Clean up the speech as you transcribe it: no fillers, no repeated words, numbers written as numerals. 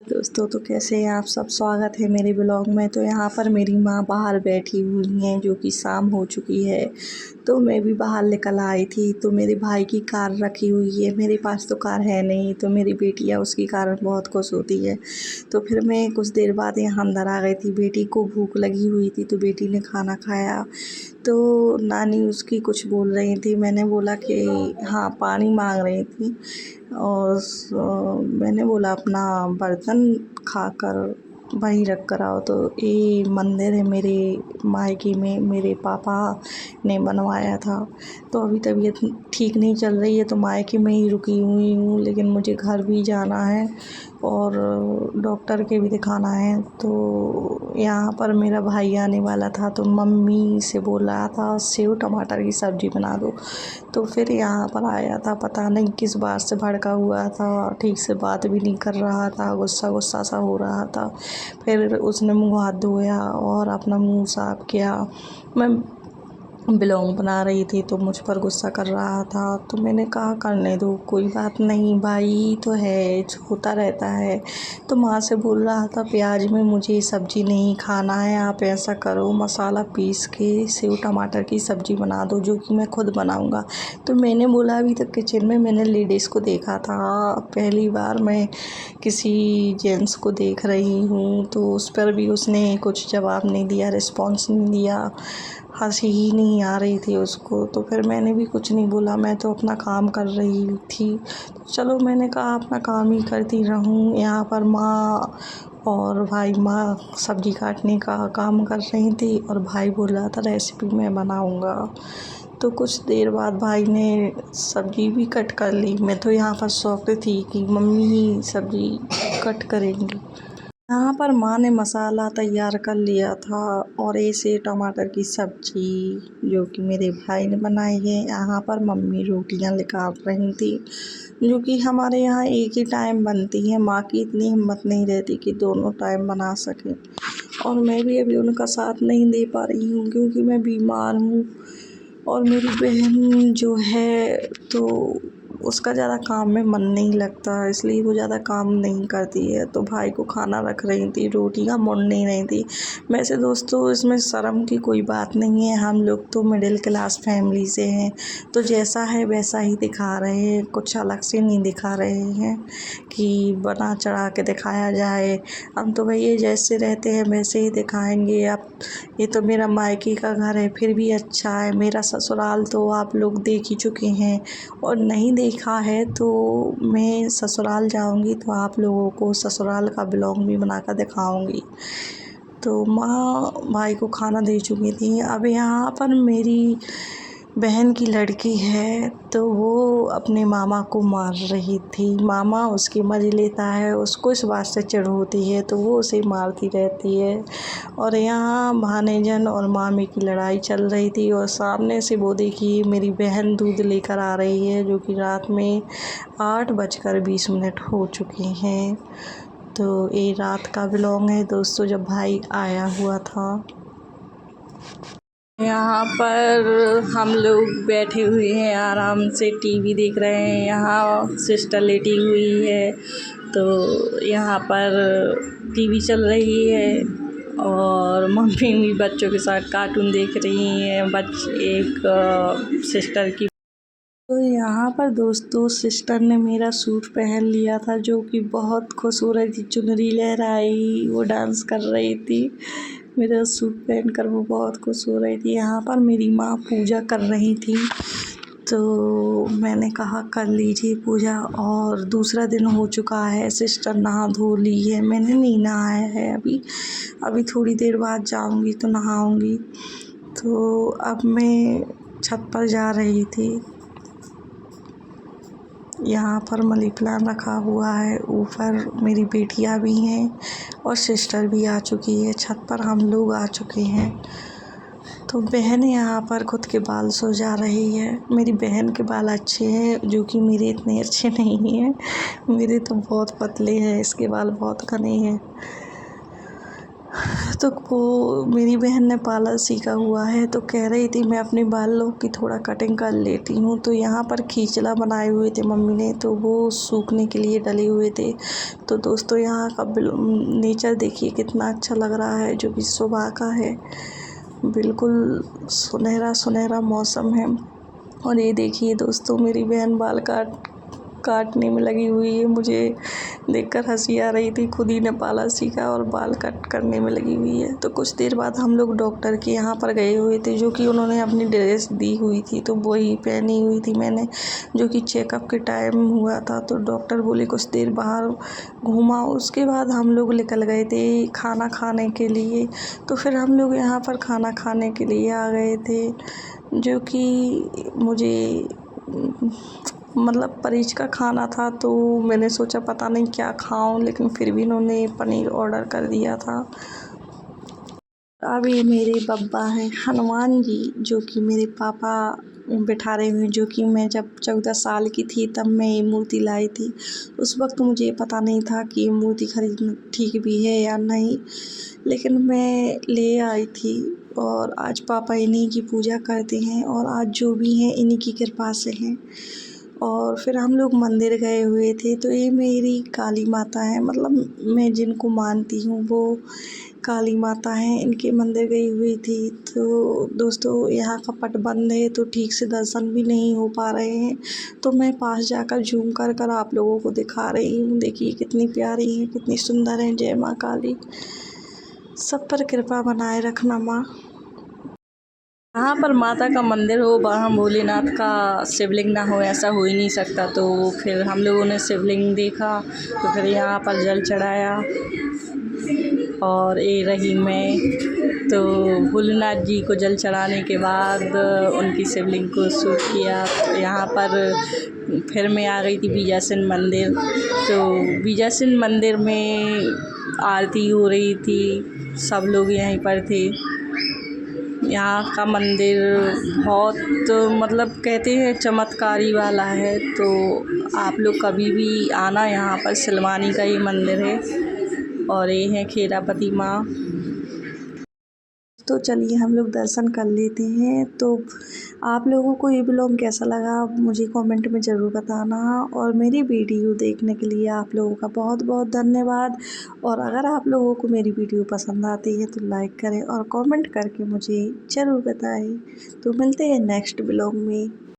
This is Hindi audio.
दोस्तों तो कैसे हैं आप सब। स्वागत है मेरे ब्लॉग में। तो यहाँ पर मेरी माँ बाहर बैठी हुई हैं, जो कि शाम हो चुकी है। तो मैं भी बाहर निकल आई थी। तो मेरे भाई की कार रखी हुई है, मेरे पास तो कार है नहीं। तो मेरी बेटियाँ उसकी कार में बहुत खुश होती है। तो फिर मैं कुछ देर बाद यहाँ अंदर आ गई थी। बेटी को भूख लगी हुई थी तो बेटी ने खाना खाया। तो नानी उसकी कुछ बोल रही थी। मैंने बोला कि हाँ, पानी मांग रही थी। और मैंने बोला अपना बर्तन खाकर वहीं रख कर आओ। तो ये मंदिर है मेरे मायके में, मेरे पापा ने बनवाया था। तो अभी तबीयत ठीक नहीं चल रही है तो मायके में ही रुकी हुई हूँ, लेकिन मुझे घर भी जाना है और डॉक्टर के भी दिखाना है। तो यहाँ पर मेरा भाई आने वाला था तो मम्मी से बोल रहा था सेव टमाटर की सब्ज़ी बना दो। तो फिर यहाँ पर आया था, पता नहीं किस बात से भड़का हुआ था, ठीक से बात भी नहीं कर रहा था, गुस्सा गुस्सा सा हो रहा था। फिर उसने मुँह हाथ धोया और अपना मुँह साफ किया। मैं ब्लॉग बना रही थी तो मुझ पर गुस्सा कर रहा था। तो मैंने कहा करने दो, कोई बात नहीं, भाई तो है, होता रहता है। तो माँ से बोल रहा था प्याज में मुझे सब्ज़ी नहीं खाना है, आप ऐसा करो मसाला पीस के सेव टमाटर की सब्ज़ी बना दो, जो कि मैं खुद बनाऊँगा। तो मैंने बोला अभी तक किचन में मैंने लेडीज़ को देखा था, पहली बार मैं किसी जेंट्स को देख रही हूँ। तो उस पर भी उसने कुछ जवाब नहीं दिया, रिस्पॉन्स नहीं दिया, हंसी ही नहीं आ रही थी उसको। तो फिर मैंने भी कुछ नहीं बोला, मैं तो अपना काम कर रही थी। तो चलो मैंने कहा अपना काम ही करती रहूँ। यहाँ पर माँ और भाई, माँ सब्ज़ी काटने का काम कर रही थी और भाई बोल रहा था रेसिपी मैं बनाऊँगा। तो कुछ देर बाद भाई ने सब्ज़ी भी कट कर ली। मैं तो यहाँ पर शौक थी कि मम्मी ही सब्ज़ी कट करेंगी। यहाँ पर माँ ने मसाला तैयार कर लिया था और ऐसे टमाटर की सब्ज़ी जो कि मेरे भाई ने बनाई है। यहाँ पर मम्मी रोटियाँ निकाल रही थी, जो कि हमारे यहाँ एक ही टाइम बनती है। माँ की इतनी हिम्मत नहीं रहती कि दोनों टाइम बना सकें। और मैं भी अभी उनका साथ नहीं दे पा रही हूँ क्योंकि मैं बीमार हूँ। और मेरी बहन जो है तो उसका ज़्यादा काम में मन नहीं लगता, इसलिए वो ज़्यादा काम नहीं करती है। तो भाई को खाना रख रही थी, रोटियां मुड़ नहीं रही थी। वैसे दोस्तों इसमें शर्म की कोई बात नहीं है, हम लोग तो मिडिल क्लास फैमिली से हैं। तो जैसा है वैसा ही दिखा रहे हैं, कुछ अलग से नहीं दिखा रहे हैं कि बना चढ़ा के दिखाया जाए। हम तो भैया जैसे रहते हैं वैसे ही दिखाएंगे। अब ये तो मेरा मायके का घर है, फिर भी अच्छा है। मेरा ससुराल तो आप लोग देख ही चुके हैं, और नहीं देखा है तो मैं ससुराल जाऊंगी तो आप लोगों को ससुराल का ब्लॉग भी बनाकर दिखाऊंगी। तो माँ भाई को खाना दे चुकी थी। अब यहाँ पर मेरी बहन की लड़की है तो वो अपने मामा को मार रही थी। मामा उसकी मज़े लेता है, उसको इस बात से चिढ़ होती है तो वो उसे मारती रहती है। और यहाँ भानेजन और मामी की लड़ाई चल रही थी। और सामने से वो देखिए मेरी बहन दूध लेकर आ रही है, जो कि रात में 8:20 हो चुके हैं। तो ये रात का ब्लॉग है दोस्तों, जब भाई आया हुआ था। यहाँ पर हम लोग बैठे हुए हैं, आराम से टीवी देख रहे हैं। यहाँ सिस्टर लेटी हुई है तो यहाँ पर टीवी चल रही है और मम्मी भी बच्चों के साथ कार्टून देख रही हैं। एक सिस्टर की। तो यहाँ पर दोस्तों सिस्टर ने मेरा सूट पहन लिया था, जो कि बहुत खुश हो रही थी, चुनरी लहराई, वो डांस कर रही थी। मेरा सूट पहनकर वो बहुत खुश हो रही थी। यहाँ पर मेरी माँ पूजा कर रही थी तो मैंने कहा कर लीजिए पूजा। और दूसरा दिन हो चुका है, सिस्टर नहा धो ली है, मैंने नहीं नहाया है अभी थोड़ी देर बाद जाऊंगी तो नहाऊंगी। तो अब मैं छत पर जा रही थी। यहाँ पर मनी प्लांट रखा हुआ है, ऊपर मेरी बेटियाँ भी हैं और सिस्टर भी आ चुकी है। छत पर हम लोग आ चुके हैं। तो बहन यहाँ पर खुद के बाल सुलझा रही है। मेरी बहन के बाल अच्छे हैं, जो कि मेरे इतने अच्छे नहीं हैं। मेरे तो बहुत पतले हैं, इसके बाल बहुत घने हैं। तो वो मेरी बहन ने पार्लर सीखा हुआ है, तो कह रही थी मैं अपने बालों की थोड़ा कटिंग कर लेती हूँ। तो यहाँ पर खींचला बनाए हुए थे मम्मी ने, तो वो सूखने के लिए डले हुए थे। तो दोस्तों यहाँ का नेचर देखिए कितना अच्छा लग रहा है, जो कि सुबह का है। बिल्कुल सुनहरा सुनहरा मौसम है। और ये देखिए दोस्तों, मेरी बहन बाल काटने में लगी हुई है। मुझे देखकर हंसी आ रही थी, खुद ही ने पार्लर सीखा और बाल कट करने में लगी हुई है। तो कुछ देर बाद हम लोग डॉक्टर के यहाँ पर गए हुए थे, जो कि उन्होंने अपनी ड्रेस दी हुई थी, तो वही पहनी हुई थी मैंने, जो कि चेकअप के टाइम हुआ था। तो डॉक्टर बोले कुछ देर बाहर घूमा। उसके बाद हम लोग निकल गए थे खाना खाने के लिए। तो फिर हम लोग यहाँ पर खाना खाने के लिए आ गए थे, जो कि मुझे मतलब परहेज का खाना था। तो मैंने सोचा पता नहीं क्या खाऊं, लेकिन फिर भी इन्होंने पनीर ऑर्डर कर दिया था। अब ये मेरे बब्बा हैं हनुमान जी, जो कि मेरे पापा बिठा रहे हुए, जो कि मैं जब 14 साल की थी तब मैं ये मूर्ति लाई थी। उस वक्त मुझे पता नहीं था कि ये मूर्ति खरीदना ठीक भी है या नहीं, लेकिन मैं ले आई थी। और आज पापा इन्हीं की पूजा करते हैं, और आज जो भी हैं इन्हीं की कृपा से हैं। और फिर हम लोग मंदिर गए हुए थे। तो ये मेरी काली माता है, मतलब मैं जिनको मानती हूँ वो काली माता हैं, इनके मंदिर गई हुई थी। तो दोस्तों यहाँ का पट बंद है, तो ठीक से दर्शन भी नहीं हो पा रहे हैं। तो मैं पास जाकर जूम कर आप लोगों को दिखा रही हूँ। देखिए कितनी प्यारी हैं, कितनी सुंदर हैं। जय माँ काली, सब पर कृपा बनाए रखना माँ। यहाँ पर माता का मंदिर हो, वहाँ भोलेनाथ का शिवलिंग ना हो, ऐसा हो ही नहीं सकता। तो फिर हम लोगों ने शिवलिंग देखा, तो फिर यहाँ पर जल चढ़ाया। और ये रही मैं, तो भोलेनाथ जी को जल चढ़ाने के बाद उनकी शिवलिंग को शूट किया। तो यहाँ पर फिर मैं आ गई थी बीजासन मंदिर। तो बीजासन मंदिर में आरती हो रही थी, सब लोग यहीं पर थे। यहाँ का मंदिर बहुत मतलब कहते हैं चमत्कारी वाला है। तो आप लोग कभी भी आना, यहाँ पर सिलवानी का ये मंदिर है, और ये है खेरापति माँ। तो चलिए हम लोग दर्शन कर लेते हैं। तो आप लोगों को ये ब्लॉग कैसा लगा मुझे कमेंट में ज़रूर बताना, और मेरी वीडियो देखने के लिए आप लोगों का बहुत बहुत धन्यवाद। और अगर आप लोगों को मेरी वीडियो पसंद आती है तो लाइक करें और कमेंट करके मुझे ज़रूर बताएं। तो मिलते हैं नेक्स्ट ब्लॉग में।